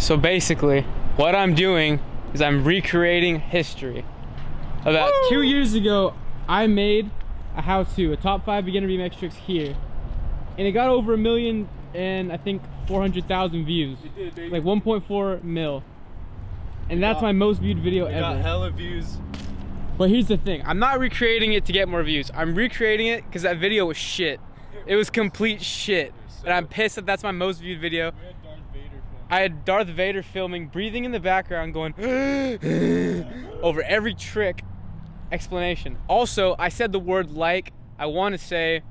So basically, what I'm doing is I'm recreating history. About 2 years ago, I made a how-to, a top 5 beginner BMX tricks here. And it got over 1 million and I think 400,000 views. It did, baby. Like 1.4 mil. And that's my most viewed video ever. Got hella views. But here's the thing, I'm not recreating it to get more views. I'm recreating it because that video was shit. It was complete shit. And I'm pissed that that's my most viewed video. I had Darth Vader filming, breathing in the background, going over every trick explanation. Also, I said the word like, I want to say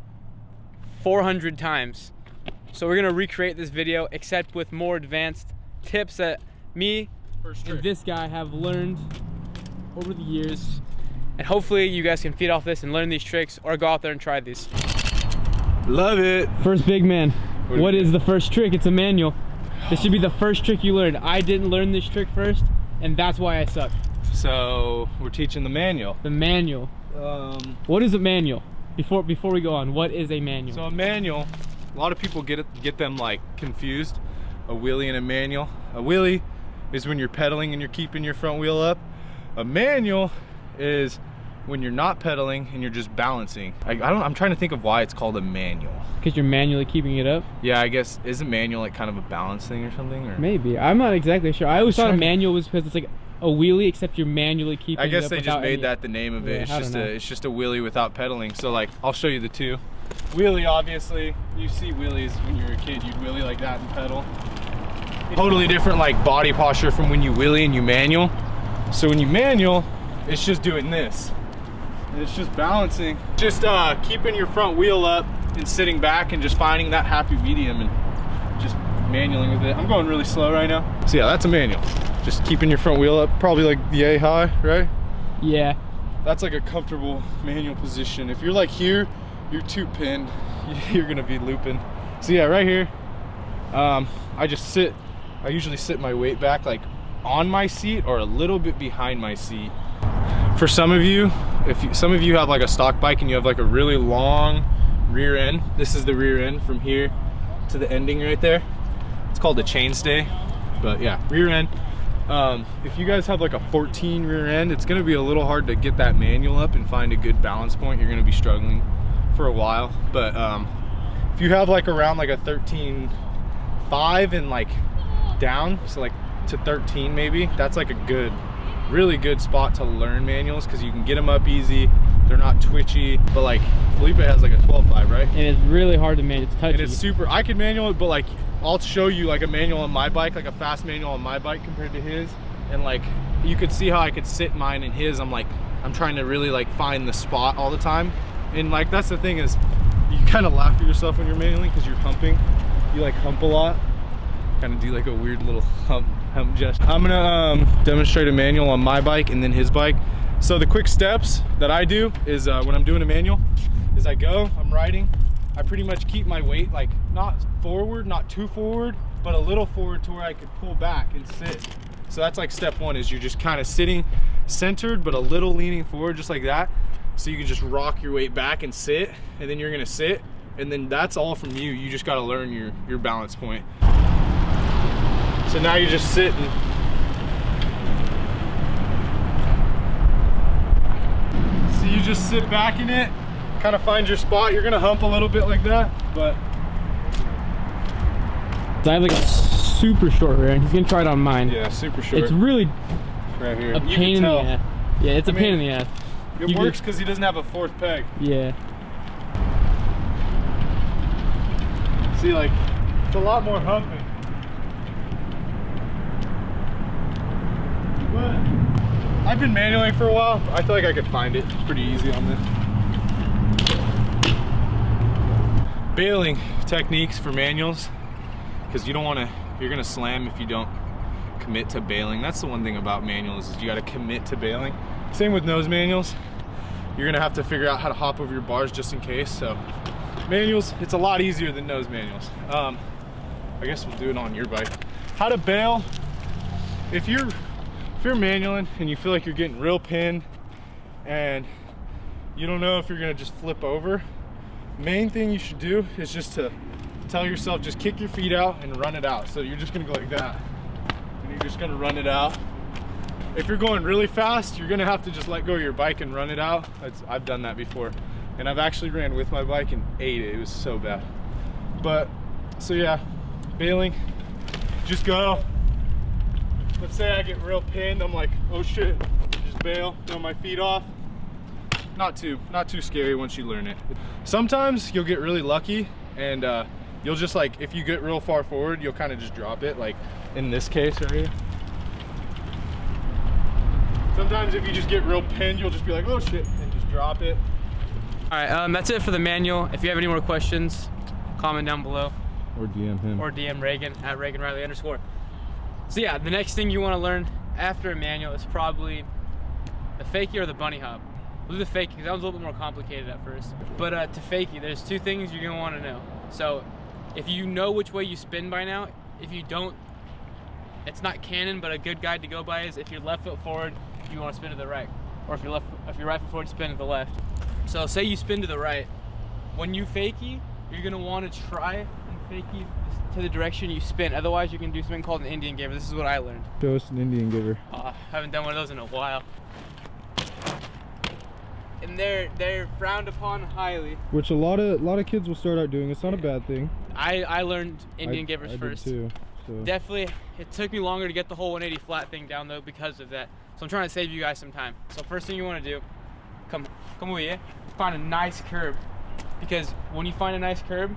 400 times. So we're gonna recreate this video, except with more advanced tips that me and this guy have learned over the years. And hopefully you guys can feed off this and learn these tricks or go out there and try these. Love it. First big man, what is the first trick? It's a manual. This should be the first trick you learn. I didn't learn this trick first, and that's why I suck. So we're teaching the manual. The manual. What is a manual? Before we go on, what is a manual? So a manual, a lot of people get them like confused. A wheelie and a manual. A wheelie is when you're pedaling and you're keeping your front wheel up. A manual is when you're not pedaling and you're just balancing. I'm trying to think of why it's called a manual. Because you're manually keeping it up? Yeah, I guess, isn't manual like kind of a balance thing or something? Or? Maybe, I'm not exactly sure. I always thought a manual was because it's like a wheelie, except you're manually keeping it up. I guess they just made that the name of it. Yeah, It's just a wheelie without pedaling. So like, I'll show you the two. Wheelie, obviously, you see wheelies when you're a kid, you'd wheelie like that and pedal. Totally different like body posture from when you wheelie and you manual. So when you manual, it's just doing this. It's just balancing. Just keeping your front wheel up and sitting back and just finding that happy medium and just manualing with it. I'm going really slow right now. So yeah, that's a manual. Just keeping your front wheel up, probably like yay high, right? Yeah. That's like a comfortable manual position. If you're like here, you're too pinned, you're gonna be looping. So yeah, right here, I usually sit my weight back like on my seat or a little bit behind my seat. For some of you, some of you have like a stock bike and you have like a really long rear end. This is the rear end from here to the ending right there. It's called a chainstay, but yeah, rear end. If you guys have like a 14 rear end, it's gonna be a little hard to get that manual up and find a good balance point. You're gonna be struggling for a while. But if you have like around like a 13.5 and like down, so like to 13 maybe, that's like a really good spot to learn manuals because you can get them up easy. They're not twitchy, but like Felipe has like a 12.5, right? And it's really hard to manage. It's touchy. And it's super, I can manual it, but like I'll show you like a manual on my bike, like a fast manual on my bike compared to his. And like, you could see how I could sit mine and his. I'm trying to really like find the spot all the time. And like, that's the thing is you kind of laugh at yourself when you're manualing because you're humping. You like hump a lot. Kind of do like a weird little hump gesture. I'm gonna demonstrate a manual on my bike and then his bike. So the quick steps that I do is when I'm doing a manual is I'm riding, I pretty much keep my weight like not forward, not too forward, but a little forward to where I could pull back and sit. So that's like step one, is you're just kind of sitting centered but a little leaning forward, just like that. So you can just rock your weight back and sit, and then you're gonna sit, and then that's all from you. You just gotta learn your balance point. So now you're just sitting. So you just sit back in it, kind of find your spot. You're gonna hump a little bit like that, but. I have like a super short rear end. He's gonna try it on mine. Yeah, super short. It's really right here. a pain in the ass. Yeah, it's a pain in the ass. It works because he doesn't have a fourth peg. Yeah. See, like, it's a lot more humping. But I've been manualing for a while. I feel like I could find it pretty easy on this. Bailing techniques for manuals, because you don't want to, you're going to slam if you don't commit to bailing. That's the one thing about manuals, is you got to commit to bailing. Same with nose manuals. You're going to have to figure out how to hop over your bars just in case. So manuals, it's a lot easier than nose manuals. I guess we'll do it on your bike. How to bail. If you're manualing and you feel like you're getting real pinned and you don't know if you're gonna just flip over, main thing you should do is just to tell yourself, just kick your feet out and run it out. So you're just gonna go like that. you're just gonna run it out. If you're going really fast, you're gonna have to just let go of your bike and run it out. I've done that before. And I've actually ran with my bike and ate it. It was so bad. But, so yeah, bailing, just go. Let's say I get real pinned, I'm like, oh shit, just bail, throw my feet off. Not too scary once you learn it. Sometimes you'll get really lucky and you'll just like, if you get real far forward, you'll kind of just drop it, like in this case right here. Sometimes if you just get real pinned, you'll just be like, oh shit, and just drop it. All right, that's it for the manual. If you have any more questions, comment down below. Or DM him. Or DM Reagan at @ReaganRiley_. So yeah, the next thing you want to learn after a manual is probably the fakie or the bunny hop. We'll do the fakie because that was a little bit more complicated at first. But to fakie, there's two things you're gonna want to know. So if you know which way you spin by now, if you don't, it's not canon, but a good guide to go by is if you're left foot forward, you want to spin to the right, or if you're right foot forward, spin to the left. So say you spin to the right, when you fakie, you're gonna want to try and fakie to the direction you spin. Otherwise, you can do something called an Indian giver. This is what I learned. Show us an Indian giver. I haven't done one of those in a while. And they're frowned upon highly. Which a lot of kids will start out doing. It's not a bad thing. I learned Indian givers first. Did too, so. Definitely, it took me longer to get the whole 180 flat thing down though because of that. So I'm trying to save you guys some time. So first thing you want to do, come over here, find a nice curb. Because when you find a nice curb,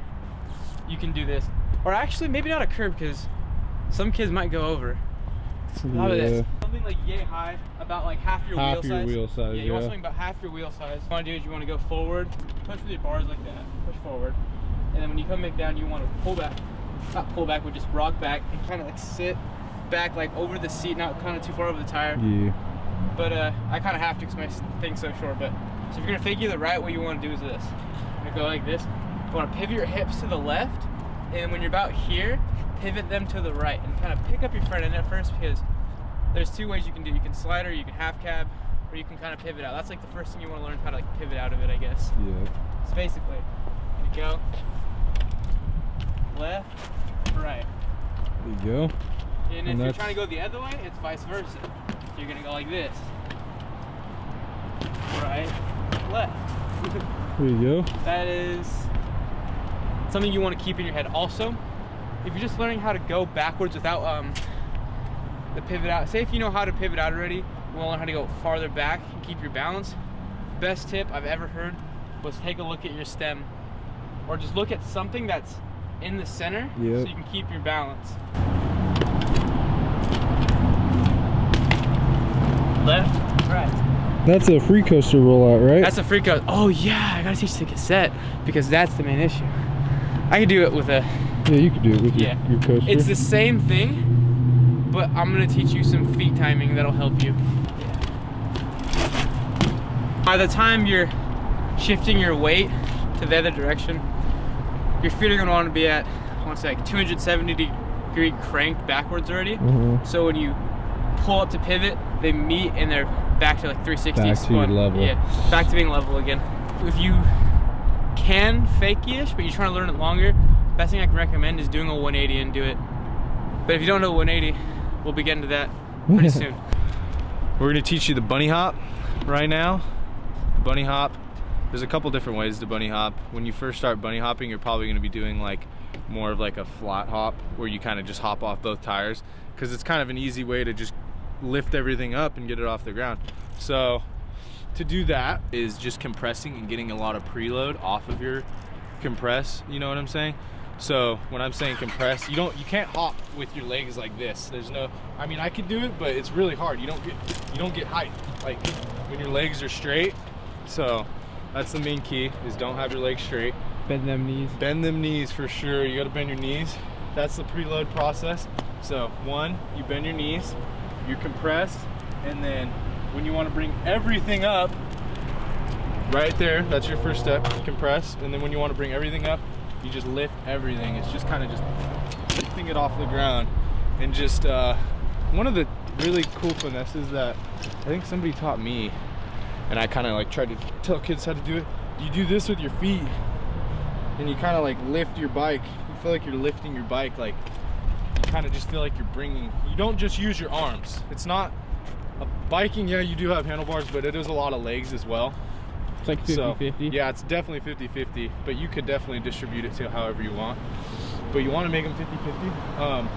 you can do this. Or actually, maybe not a curb because some kids might go over. How about this? Something like yay high, about like half your wheel size. Yeah, you want something about half your wheel size. What you want to do is you want to go forward, push with your bars like that, push forward. And then when you come back down, you want to pull back. Not pull back, but just rock back and kind of like sit back like over the seat, not kind of too far over the tire. Yeah. But I kind of have to because my thing's so short. But so if you're going to fakie the right, what you want to do is this. You're going to go like this. You want to pivot your hips to the left. And when you're about here, pivot them to the right and kind of pick up your front end at first because there's two ways you can do it. You can slide or you can half cab or you can kind of pivot out. That's like the first thing you want to learn, how to like pivot out of it, I guess. Yeah. So basically, you go left, right. There you go. And if you're trying to go the other way, it's vice versa. You're gonna go like this. Right, left. There you go. That is something you want to keep in your head. Also, if you're just learning how to go backwards without the pivot out, say if you know how to pivot out already, you want to learn how to go farther back and keep your balance. Best tip I've ever heard was take a look at your stem, or just look at something that's in the center so you can keep your balance. Left, right. That's a free coaster rollout, right? That's a free coaster. Oh yeah, I gotta teach the cassette because that's the main issue. I could do it with a... Yeah, you could do it with your coaster. It's the same thing, but I'm gonna teach you some feet timing that'll help you. By the time you're shifting your weight to the other direction, your feet are gonna want to be at, I want to say like 270-degree cranked backwards already. So when you pull up to pivot, they meet and they're back to like 360. Back to level. Yeah, back to being level again. If you can fakie-ish, but you're trying to learn it longer, best thing I can recommend is doing a 180 and do it. But if you don't know 180, we'll be getting to that pretty soon. We're gonna teach you the bunny hop right now. Bunny hop. There's a couple different ways to bunny hop. When you first start bunny hopping, you're probably gonna be doing like more of like a flat hop where you kind of just hop off both tires because it's kind of an easy way to just lift everything up and get it off the ground. So to do that is just compressing and getting a lot of preload off of your compress, you know what I'm saying? So when I'm saying compress, you can't hop with your legs like this. There's no, I mean I could do it, but it's really hard. You don't get height like when your legs are straight. So that's the main key, is don't have your legs straight. Bend them knees. Bend them knees for sure. You gotta bend your knees. That's the preload process. So one, you bend your knees, you compress, and then when you want to bring everything up, right there, that's your first step, compress. And then when you want to bring everything up, you just lift everything. It's just kind of just lifting it off the ground. And just one of the really cool finesses that I think somebody taught me, and I kind of like tried to tell kids how to do it, you do this with your feet and you kind of like lift your bike. You feel like you're lifting your bike, like you kind of just feel like you're bringing, you don't just use your arms. It's not, biking, yeah, you do have handlebars, but it is a lot of legs as well. It's like 50-50. Yeah, it's definitely 50-50, but you could definitely distribute it to however you want. But you want to make them 50-50.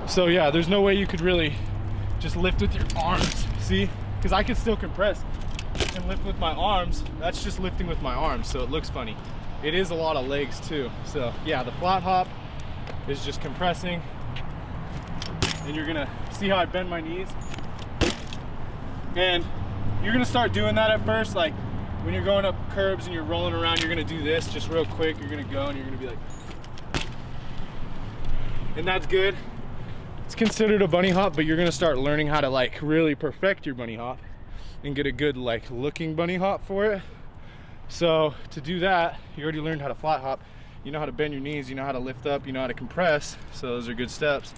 So yeah, there's no way you could really just lift with your arms, see? Because I could still compress and lift with my arms. That's just lifting with my arms, so it looks funny. It is a lot of legs too. So yeah, the flat hop is just compressing. And you're gonna see how I bend my knees? And you're gonna start doing that at first, like when you're going up curbs and you're rolling around, you're gonna do this just real quick. You're gonna go and you're gonna be like, and that's good. It's considered a bunny hop, but you're gonna start learning how to like really perfect your bunny hop and get a good like looking bunny hop for it. So to do that, you already learned how to flat hop. You know how to bend your knees, you know how to lift up, you know how to compress. So those are good steps.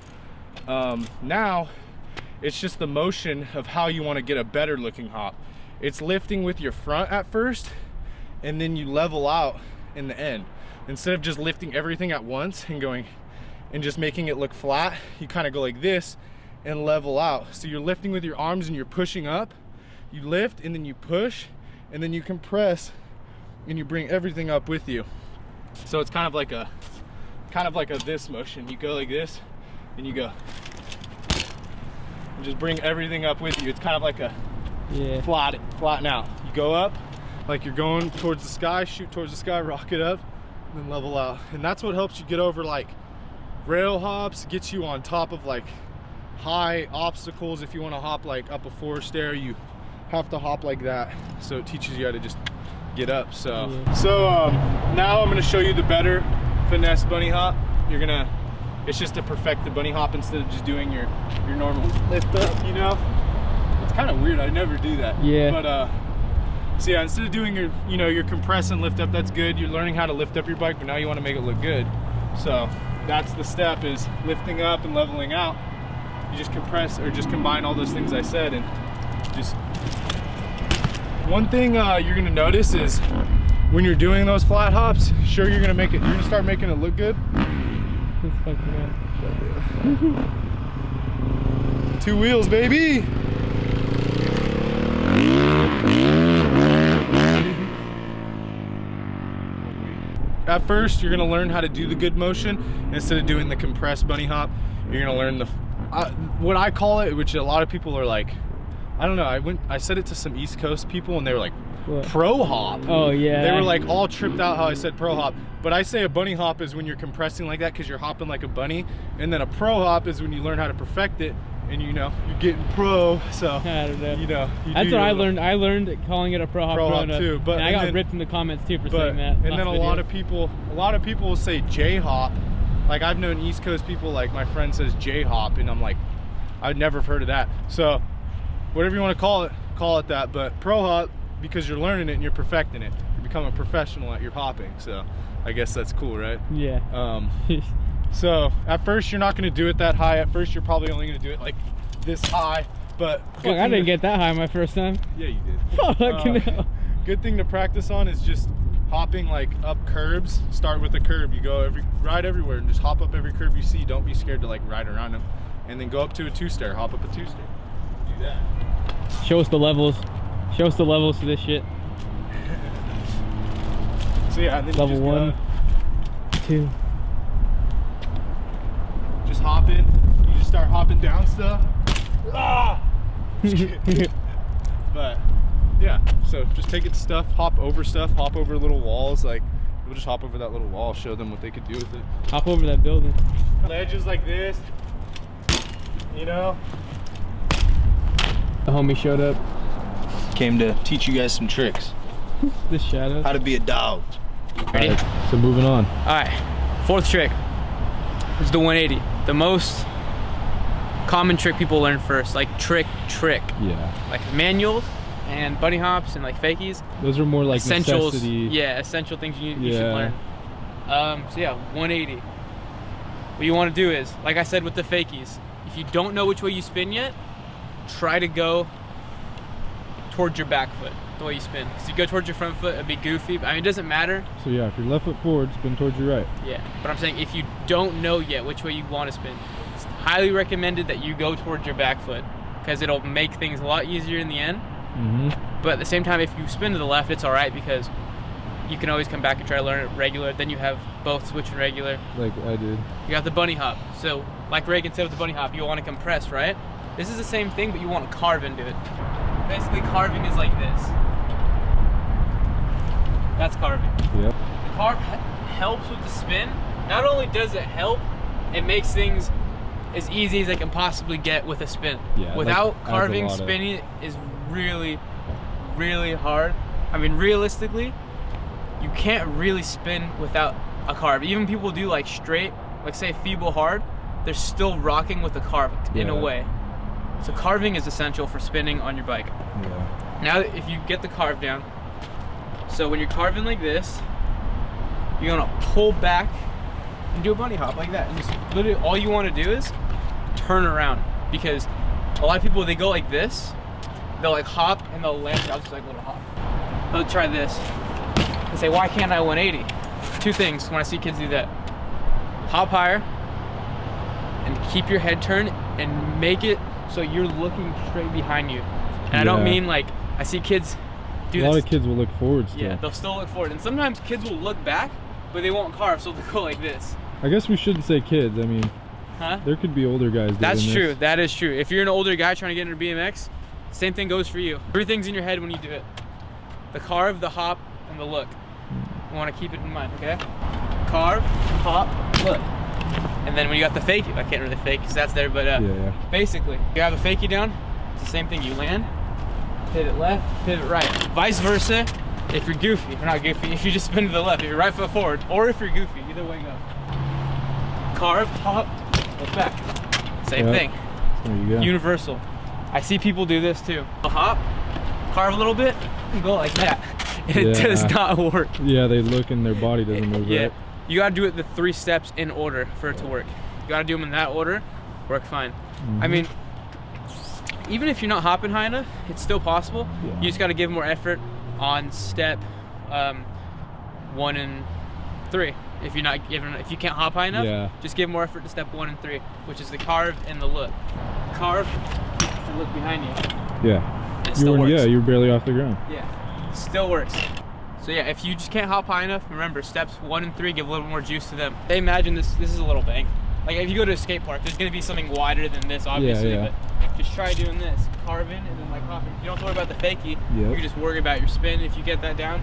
Now it's just the motion of how you want to get a better looking hop. It's lifting with your front at first, and then you level out in the end. Instead of just lifting everything at once and going and just making it look flat, you kind of go like this and level out. So you're lifting with your arms and you're pushing up. You lift and then you push and then you compress and you bring everything up with you. So it's kind of like a this motion. You go like this and you go and just bring everything up with you. It's kind of like a flatten out. You go up like you're going towards the sky, shoot towards the sky, rock it up, and then level out. And that's what helps you get over like rail hops, gets you on top of like high obstacles. If you want to hop like up a forest area, you have to hop like that. So it teaches you how to just get up. So now I'm going to show you the better finesse bunny hop. It's just to perfect the bunny hop instead of just doing your normal lift up, you know? It's kind of weird, I never do that. Yeah. But so yeah, instead of doing your compress and lift up, that's good. You're learning how to lift up your bike, but now you want to make it look good. So that's the step, is lifting up and leveling out. You just compress or just combine all those things I said. And just one thing you're gonna notice is when you're doing those flat hops, sure, you're gonna start making it look good. Two wheels, baby. At first, you're gonna learn how to do the good motion instead of doing the compressed bunny hop. You're gonna learn the what I call it, which a lot of people are like, I don't know. I said it to some East Coast people, and they were like, what? Pro hop. Oh yeah. They were like all tripped out how I said pro hop. But I say a bunny hop is when you're compressing like that because you're hopping like a bunny, and then a pro hop is when you learn how to perfect it, and you're getting pro. So I don't know. That's what I learned. I learned calling it a pro hop too. But and I got ripped in the comments too for saying that. And then a lot of people will say J hop. Like I've known East Coast people, like my friend says J hop, and I'm like, I've never heard of that. So whatever you want to call it that. But pro hop, because you're learning it and you're perfecting it. You're becoming a professional at your hopping. So I guess that's cool, right? Yeah. So at first you're not going to do it that high. At first you're probably only going to do it like this high. But fuck, I didn't get that high my first time. Yeah, you did. Good thing to practice on is just hopping like up curbs. Start with a curb. You go ride everywhere and just hop up every curb you see. Don't be scared to like ride around them. And then go up to a two-stair. Hop up a two-stair. Do that. Show us the levels. Show us the levels to this shit. So yeah, and then level 1, 2. Just hop in. You just start hopping down stuff. Ah! But yeah, so just take it to stuff, hop over little walls. Like we'll just hop over that little wall, show them what they could do with it. Hop over that building. Ledges like this, you know. The homie showed up. Came to teach you guys some tricks. The shadow. How to be a dog. Ready? Right, so moving on. All right, 4th trick is the 180. The most common trick people learn first, like trick. Yeah. Like manuals and bunny hops and like fakies. Those are more like essentials. Necessity. Yeah, essential things you should learn. So yeah, 180. What you want to do is, like I said with the fakies, if you don't know which way you spin yet, try to go towards your back foot, the way you spin. Because you go towards your front foot, it'd be goofy. I mean, it doesn't matter. So yeah, if your left foot forward, spin towards your right. Yeah, but I'm saying if you don't know yet which way you want to spin, it's highly recommended that you go towards your back foot, because it'll make things a lot easier in the end. But at the same time, if you spin to the left, it's all right, because you can always come back and try to learn it regular. Then you have both switch and regular. Like I did. You got the bunny hop. So like Reagan said with the bunny hop, you want to compress, right? This is the same thing, but you want to carve into it. Basically, carving is like this. That's carving. Yep. The carve helps with the spin. Not only does it help, it makes things as easy as I can possibly get with a spin. Yeah, without like, carving, spinning is really, really hard. I mean, realistically, you can't really spin without a carve. Even people do like straight, like say feeble hard, they're still rocking with the carve in a way. So carving is essential for spinning on your bike. Yeah. Now, if you get the carve down, so when you're carving like this, you're gonna pull back and do a bunny hop like that. And just literally all you want to do is turn around, because a lot of people, they go like this, they'll like hop and they'll land out just like a little hop. They'll try this and say, why can't I 180? Two things when I see kids do that: hop higher and keep your head turned and make it so you're looking straight behind you. And I don't mean like, I see kids do this. A lot of kids will look forward still. Yeah, they'll still look forward. And sometimes kids will look back, but they won't carve, so they'll go like this. I guess we shouldn't say kids. I mean, there could be older guys doing That's this. true. That is true. If you're an older guy trying to get into BMX, same thing goes for you. Everything's in your head when you do it. The carve, the hop, and the look. You want to keep it in mind, okay? Carve, hop, look. And then when you got the fakie, I can't really fake because that's there, but basically, you have a fakie down, it's the same thing. You land, pivot left, pivot right. Vice versa, if you're goofy, or not goofy, if you just spin to the left, if you're right foot forward, or if you're goofy, either way go. Carve, hop, look back. Same thing. There you go. Universal. I see people do this too. A hop, carve a little bit, and go like that. It does not work. Yeah, they look and their body doesn't move right. You gotta do it the 3 steps in order for it to work. You gotta do them in that order, work fine. I mean, even if you're not hopping high enough, it's still possible. You just gotta give more effort on step 1 and 3. If you're not giving, if you can't hop high enough, just give more effort to step 1 and 3, which is the carve and the look. Carve to look behind you. Yeah. It still works. Yeah, you're barely off the ground. Yeah, it still works. So yeah, if you just can't hop high enough, remember steps 1 and 3, give a little more juice to them. They imagine this is a little bank. Like if you go to a skate park, there's gonna be something wider than this, obviously, but just try doing this, carving and then like hopping. You don't have to worry about the fakie, you just worry about your spin. If you get that down,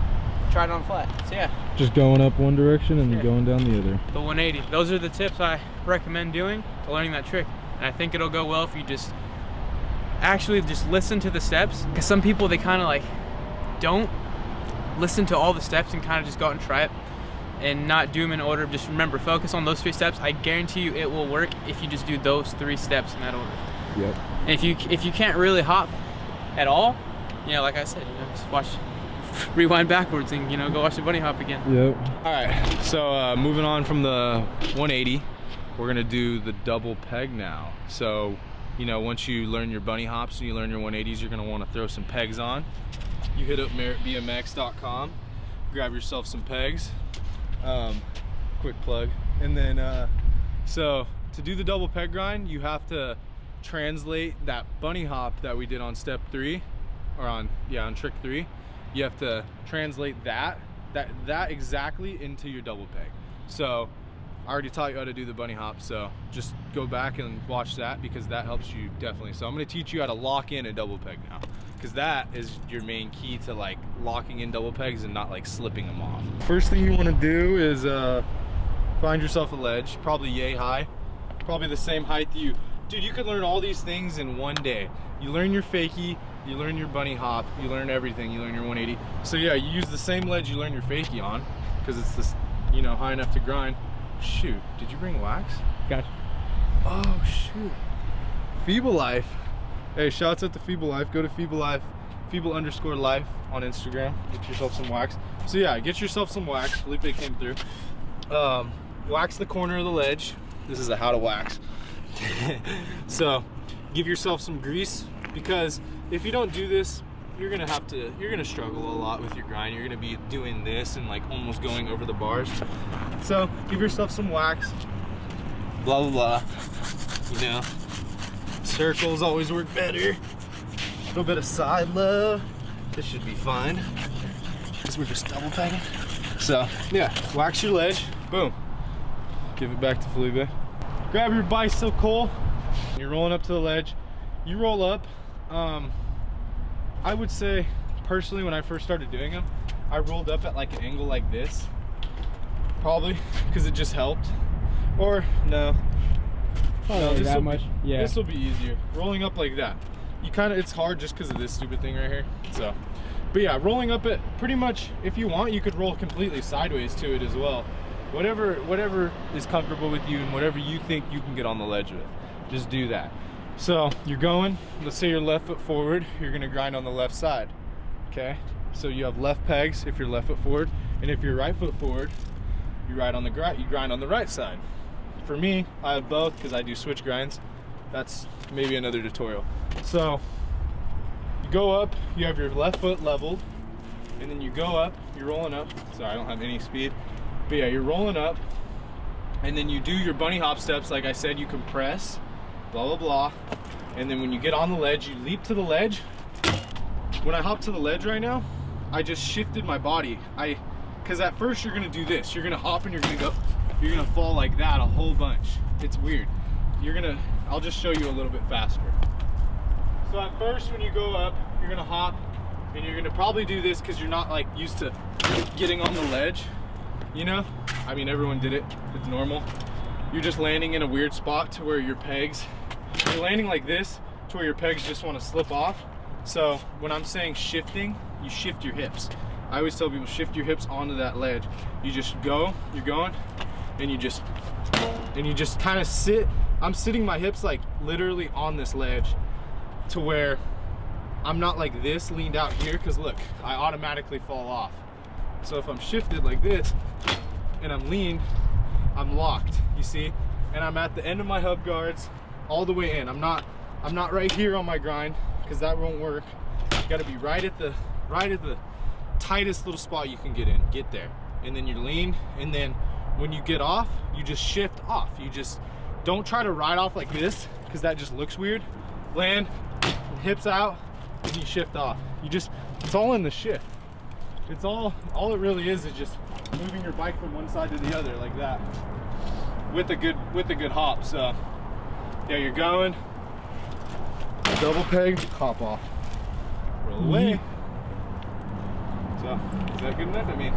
try it on flat. So yeah. Just going up one direction and then going down the other. The 180. Those are the tips I recommend doing to learning that trick. And I think it'll go well if you just actually just listen to the steps. Because some people, they kind of like don't listen to all the steps and kind of just go out and try it and not do them in order. Just remember, focus on those 3 steps. I guarantee you it will work if you just do those 3 steps in that order. Yep. And if you can't really hop at all, you know, like I said, you know, just watch, rewind backwards and, you know, go watch the bunny hop again. Yep. All right, so moving on from the 180, we're gonna do the double peg now. So, you know, once you learn your bunny hops and you learn your 180s, you're gonna wanna throw some pegs on. You hit up bmx.com, grab yourself some pegs, quick plug. And then, so to do the double peg grind, you have to translate that bunny hop that we did on step 3, or on trick 3. You have to translate that exactly into your double peg. So I already taught you how to do the bunny hop, so just go back and watch that, because that helps you definitely. So I'm going to teach you how to lock in a double peg now, because that is your main key to like locking in double pegs and not like slipping them off. First thing you want to do is find yourself a ledge, probably yay high, probably the same height that you. Dude, you could learn all these things in one day. You learn your fakie, you learn your bunny hop, you learn everything, you learn your 180. So yeah, you use the same ledge you learn your fakie on, because it's this, you know, high enough to grind. Shoot, did you bring wax? Gotcha. Oh shoot. Feeble Life. Hey, shouts out to Feeble Life. Go to Feeble Life, Feeble_life on Instagram. Get yourself some wax. So yeah, get yourself some wax. Felipe came through. Wax the corner of the ledge. This is a how to wax. So give yourself some grease, because if you don't do this, you're gonna struggle a lot with your grind. You're gonna be doing this and like almost going over the bars. So give yourself some wax, blah, blah, blah. You know, circles always work better. A little bit of side load. This should be fine, because we're just double pegging. So, yeah, wax your ledge, boom. Give it back to Felipe. Grab your bicycle. You're rolling up to the ledge. You roll up. I would say, personally, when I first started doing them, I rolled up at like an angle like this. Probably, because it just helped. Or, no. No, This that will much? be, Yeah. This will be easier. Rolling up like that. You kind of, it's hard just because of this stupid thing right here. So, but yeah, rolling up it pretty much, if you want, you could roll completely sideways to it as well. Whatever is comfortable with you and whatever you think you can get on the ledge with, just do that. So you're going, let's say you're left foot forward, you're gonna grind on the left side, okay? So you have left pegs if you're left foot forward, and if you're right foot forward, you grind on the right side. For me, I have both because I do switch grinds. That's maybe another tutorial. So you go up, you have your left foot leveled, and then you go up, you're rolling up. Sorry, I don't have any speed. But yeah, you're rolling up, and then you do your bunny hop steps. Like I said, you compress, blah, blah, blah. And then when you get on the ledge, you leap to the ledge. When I hop to the ledge right now, I just shifted my body. Because at first you're gonna do this. You're gonna hop and you're gonna fall like that a whole bunch. It's weird. I'll just show you a little bit faster. So at first when you go up, you're gonna hop, and you're gonna probably do this because you're not like used to getting on the ledge. You know, I mean, everyone did it, it's normal. You're just landing in a weird spot to where your pegs, you're landing like this to where your pegs just want to slip off. So when I'm saying shifting, you shift your hips. I always tell people, shift your hips onto that ledge. You just go, you're going, and you just kind of sit. I'm sitting my hips like literally on this ledge to where I'm not like this leaned out here, because look, I automatically fall off. So if I'm shifted like this and I'm leaned, I'm locked, you see? And I'm at the end of my hub guards all the way in. I'm not right here on my grind, because that won't work. You gotta be right at the tightest little spot you can get in. Get there. And then you lean, and then when you get off, you just shift off. You just don't try to ride off like this, because that just looks weird. Land, hips out, and you shift off. It's all in the shift. It's all it really is just moving your bike from one side to the other like that with a good hop. So yeah, you're going, double peg, hop off, roll away. So is that good enough? I mean,